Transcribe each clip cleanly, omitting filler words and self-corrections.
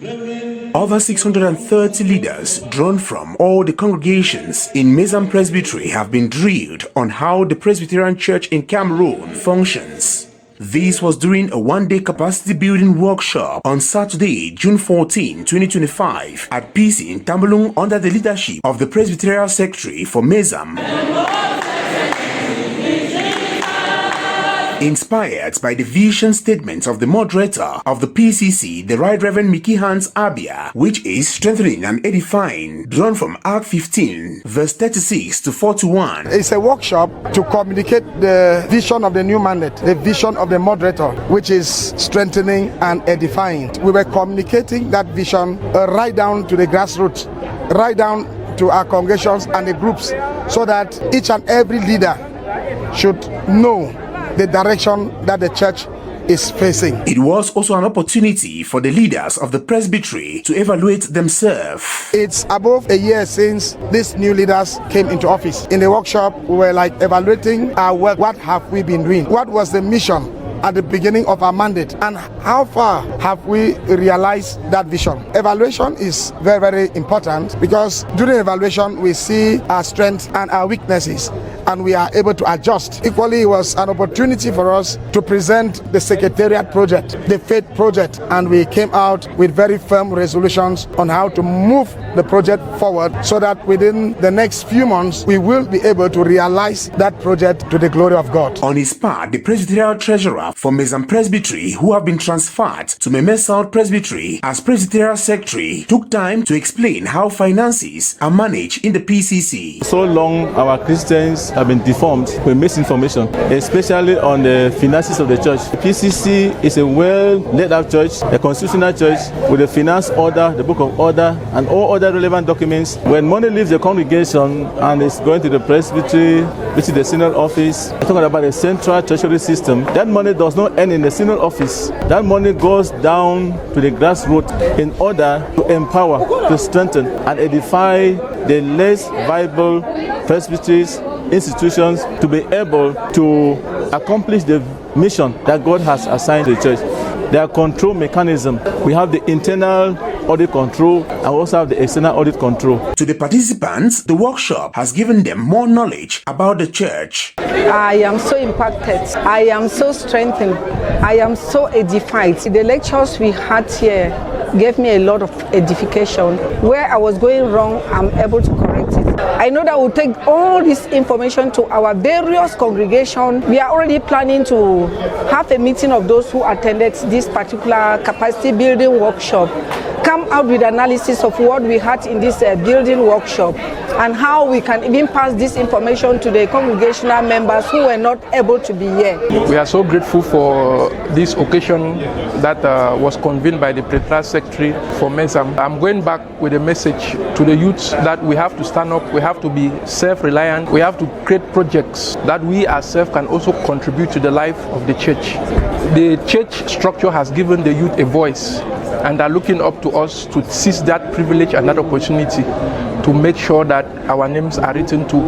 Over 630 leaders drawn from all the congregations in Mezam Presbytery have been drilled on how the Presbyterian Church in Cameroon functions. This was during a one-day capacity building workshop on Saturday, June 14, 2025 at PC in Tambalung under the leadership of the Presbyterian Secretary for Mezam. Inspired by the vision statements of the moderator of the PCC, the Right Reverend Mickey Hans Abia, which is strengthening and edifying, drawn from Act 15, verse 36 to 41. It's a workshop to communicate the vision of the new mandate, the vision of the moderator, which is strengthening and edifying. We were communicating that vision right down to the grassroots, right down to our congregations and the groups, so that each and every leader should know the direction that the church is facing. It was also an opportunity for the leaders of the presbytery to evaluate themselves. It's above a year since these new leaders came into office. In the workshop, we were like evaluating our work. What have we been doing? What was the mission at the beginning of our mandate, and how far have we realized that vision? Evaluation is very, very important, because during evaluation we see our strengths and our weaknesses, and we are able to adjust. Equally, it was an opportunity for us to present the secretariat project, the faith project, and we came out with very firm resolutions on how to move the project forward, so that within the next few months we will be able to realize that project to the glory of God. On his part, the Presbyterian Treasurer for Mezam Presbytery, who have been transferred to Meme South Presbytery as Presbyterian Secretary, took time to explain how finances are managed in the PCC. So long our Christians have been deformed with misinformation, especially on the finances of the church. The PCC is a well laid out church, a constitutional church with a finance order, the book of order, and all other relevant documents. When money leaves the congregation and is going to the presbytery, which is the synod office, we're talking about a central treasury system. That money does not end in the synod office. That money goes down to the grassroots in order to empower, to strengthen, and edify the less viable presbyteries, institutions, to be able to accomplish the mission that God has assigned to the church. There are control mechanisms. We have the internal audit control and also have the external audit control. To the participants, the workshop has given them more knowledge about the church. I am so impacted. I am so strengthened. I am so edified. The lectures we had here gave me a lot of edification. Where I was going wrong, I'm able to correct it. I know that we'll take all this information to our various congregations. We are already planning to have a meeting of those who attended this particular capacity building workshop, come out with analysis of what we had in this building workshop, and how we can even pass this information to the congregational members who were not able to be here. We are so grateful for this occasion that was convened by the Presbytery Secretary for Mezam. I'm going back with a message to the youths that we have to stand up, we have to be self-reliant, we have to create projects that we ourselves can also contribute to the life of the church. The church structure has given the youth a voice, and are looking up to us to seize that privilege and that opportunity to make sure that our names are written to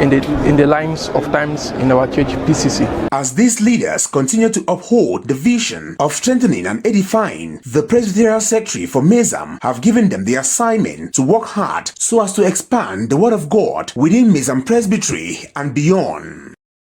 in the lines of times in our church PCC. As these leaders continue to uphold the vision of strengthening and edifying, the Presbyterian Secretary for Mezam have given them the assignment to work hard so as to expand the Word of God within Mezam Presbytery and beyond.